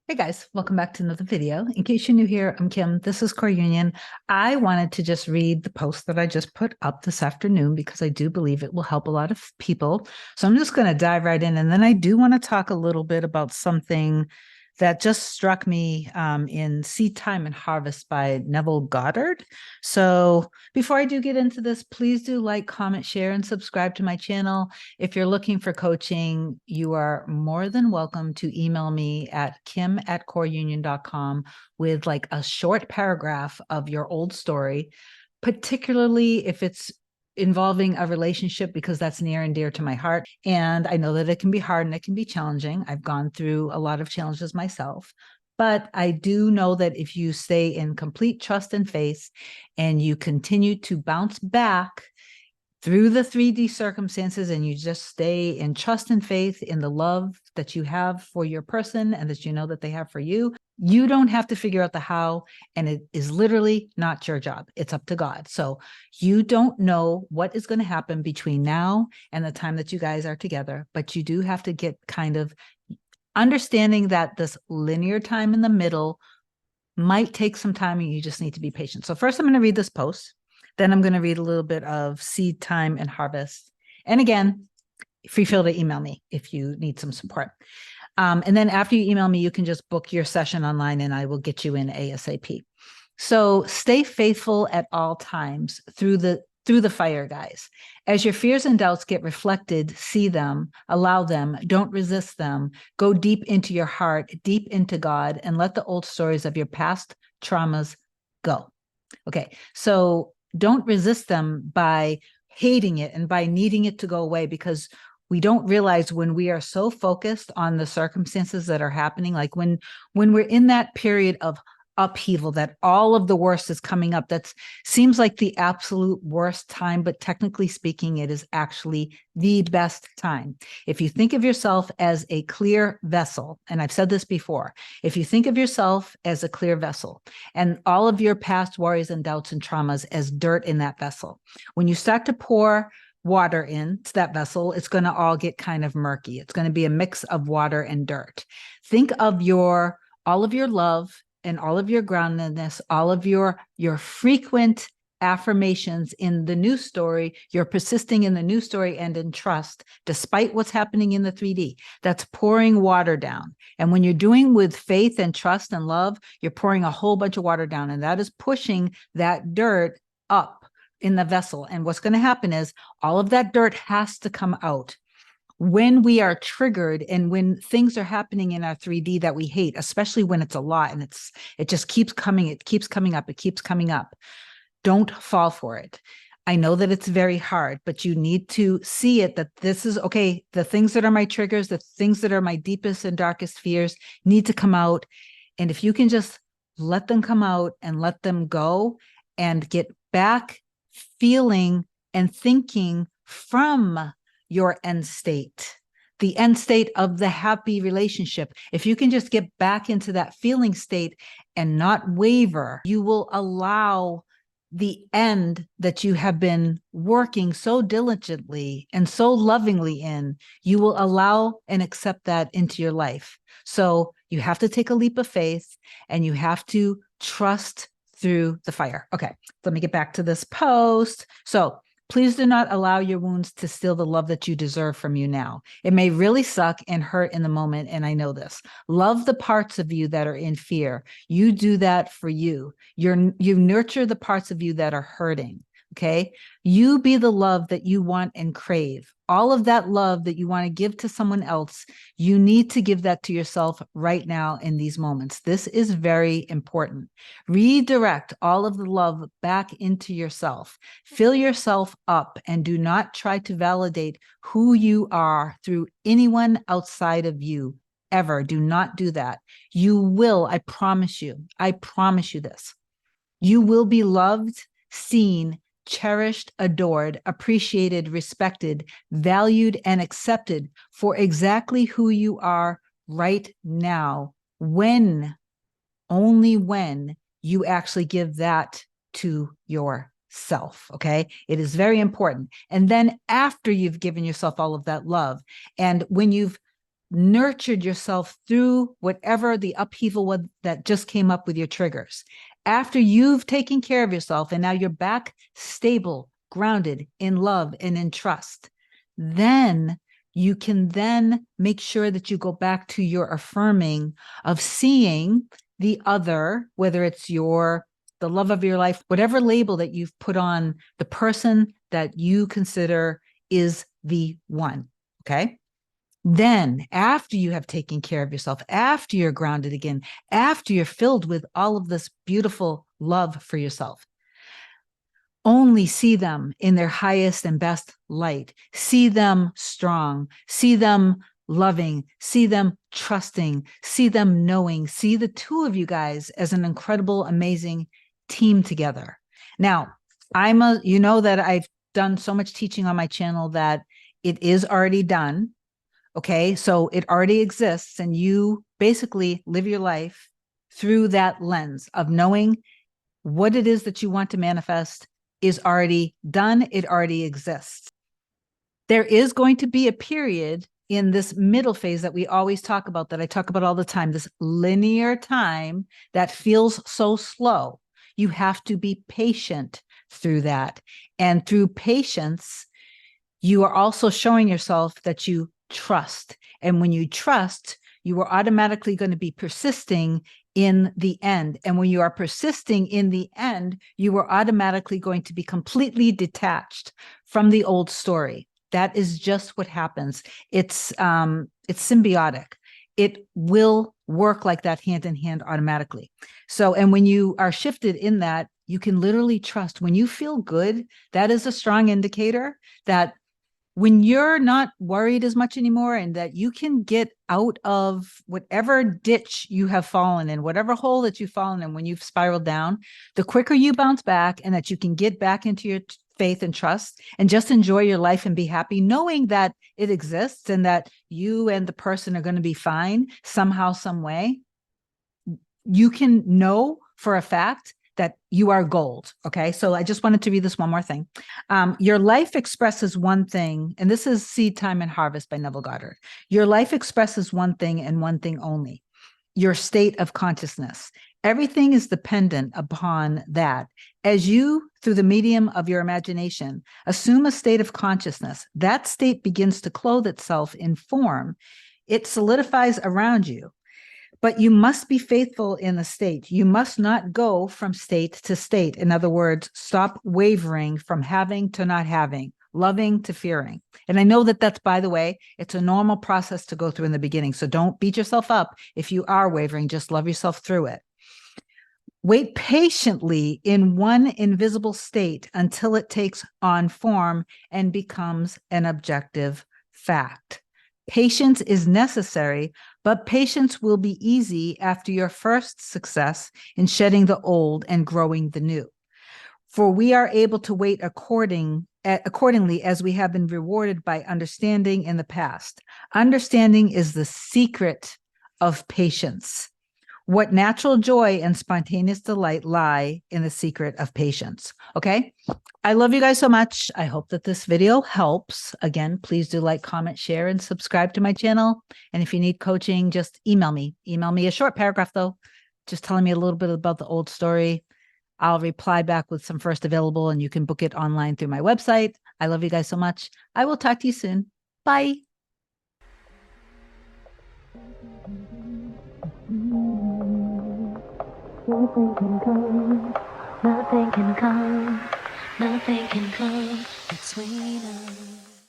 Hey guys, welcome back to another video. In case you're new here, I'm Kim. This is Core Union. I wanted to just read the post that I just put up this afternoon because I do believe it will help a lot of people. So I'm just going to dive right in. And then I do want to talk a little bit about something that just struck me in Seedtime and Harvest by Neville Goddard. So before I do get into this, please do like, comment, share, and subscribe to my channel. If you're looking for coaching, you are more than welcome to email me at kim@coreunion.com with like a short paragraph of your old story, particularly if it's involving a relationship, because that's near and dear to my heart. And I know that it can be hard and it can be challenging. I've gone through a lot of challenges myself. But I do know that if you stay in complete trust and faith and you continue to bounce back through the 3D circumstances and you just stay in trust and faith in the love that you have for your person and that you know that they have for you, you don't have to figure out the how, and it is literally not your job. It's up to God. So you don't know what is going to happen between now and the time that you guys are together, but you do have to get kind of understanding that this linear time in the middle might take some time and you just need to be patient. So first I'm going to read this post. Then I'm going to read a little bit of Seed Time and Harvest. And again, feel to email me if you need some support. And then after you email me, you can just book your session online and I will get you in ASAP. So stay faithful at all times through the fire, guys. As your fears and doubts get reflected, see them, allow them, don't resist them. Go deep into your heart, deep into God, and let the old stories of your past traumas go. Okay, so don't resist them by hating it and by needing it to go away, because we don't realize when we are so focused on the circumstances that are happening, like when we're in that period of upheaval, that all of the worst is coming up. That seems like the absolute worst time, but technically speaking, it is actually the best time. If you think of yourself as a clear vessel, and I've said this before, if you think of yourself as a clear vessel and all of your past worries and doubts and traumas as dirt in that vessel, when you start to pour water into that vessel, it's going to all get kind of murky. It's going to be a mix of water and dirt. Think of all of your love and all of your groundedness, all of your frequent affirmations in the new story, you're persisting in the new story and in trust, despite what's happening in the 3D. That's pouring water down. And when you're doing with faith and trust and love, you're pouring a whole bunch of water down, and that is pushing that dirt up in the vessel. And what's going to happen is all of that dirt has to come out. When we are triggered and when things are happening in our 3D that we hate, especially when it's a lot and it just keeps coming, it keeps coming up, don't fall for it. I know that it's very hard, but you need to see it that this is okay. The things that are my triggers, the things that are my deepest and darkest fears need to come out. And if you can just let them come out and let them go and get back feeling and thinking from your end state, the end state of the happy relationship. If you can just get back into that feeling state and not waver, you will allow the end that you have been working so diligently and so lovingly in, you will allow and accept that into your life. So you have to take a leap of faith and you have to trust through the fire. Okay, let me get back to this post. So please do not allow your wounds to steal the love that you deserve from you now. It may really suck and hurt in the moment, and I know this. Love the parts of you that are in fear. You do that for you. You nurture the parts of you that are hurting, okay? You be the love that you want and crave. All of that love that you want to give to someone else, you need to give that to yourself right now in these moments. This is very important. Redirect all of the love back into yourself. Fill yourself up and do not try to validate who you are through anyone outside of you. Ever. Do not do that. You will, I promise you this. You will be loved, seen, cherished, adored, appreciated, respected, valued, and accepted for exactly who you are right now, only when you actually give that to yourself, okay? It is very important. And then after you've given yourself all of that love, and when you've nurtured yourself through whatever the upheaval was that just came up with your triggers. After you've taken care of yourself and now you're back stable, grounded in love and in trust, then you can then make sure that you go back to your affirming of seeing the other, whether it's the love of your life, whatever label that you've put on the person that you consider is the one. Okay. Then after you have taken care of yourself, after you're grounded again, after you're filled with all of this beautiful love for yourself, only see them in their highest and best light. See them strong, see them loving, see them trusting, see them knowing, see the two of you guys as an incredible, amazing team together. Now, you know that I've done so much teaching on my channel that it is already done. Okay, so it already exists, and you basically live your life through that lens of knowing what it is that you want to manifest is already done. It already exists. There is going to be a period in this middle phase that we always talk about, that I talk about all the time, this linear time that feels so slow. You have to be patient through that. And through patience, you are also showing yourself that you trust. And when you trust, you are automatically going to be persisting in the end. And when you are persisting in the end, you are automatically going to be completely detached from the old story. That is just what happens. It's symbiotic. It will work like that hand in hand automatically. So, and when you are shifted in that, you can literally trust. When you feel good, that is a strong indicator that when you're not worried as much anymore, and that you can get out of whatever ditch you have fallen in, whatever hole that you've fallen in when you've spiraled down, the quicker you bounce back, and that you can get back into your faith and trust and just enjoy your life and be happy, knowing that it exists and that you and the person are going to be fine somehow, some way. You can know for a fact that you are gold. Okay. So I just wanted to read this one more thing. Your life expresses one thing, and this is Seedtime and Harvest by Neville Goddard. Your life expresses one thing and one thing only: your state of consciousness. Everything is dependent upon that. As you, through the medium of your imagination, assume a state of consciousness, that state begins to clothe itself in form. It solidifies around you. But you must be faithful in the state. You must not go from state to state. In other words, stop wavering from having to not having, loving to fearing. And I know that that's, by the way, it's a normal process to go through in the beginning. So don't beat yourself up if you are wavering. Just love yourself through it. Wait patiently in one invisible state until it takes on form and becomes an objective fact. Patience is necessary, but patience will be easy after your first success in shedding the old and growing the new. For we are able to wait accordingly as we have been rewarded by understanding in the past. Understanding is the secret of patience. What natural joy and spontaneous delight lie in the secret of patience. Okay. I love you guys so much. I hope that this video helps. Again, please do like, comment, share, and subscribe to my channel. And if you need coaching, just email me. Email me a short paragraph, though, just telling me a little bit about the old story. I'll reply back with some first available, and you can book it online through my website. I love you guys so much. I will talk to you soon. Bye. Nothing can come, nothing can come, nothing can come between us.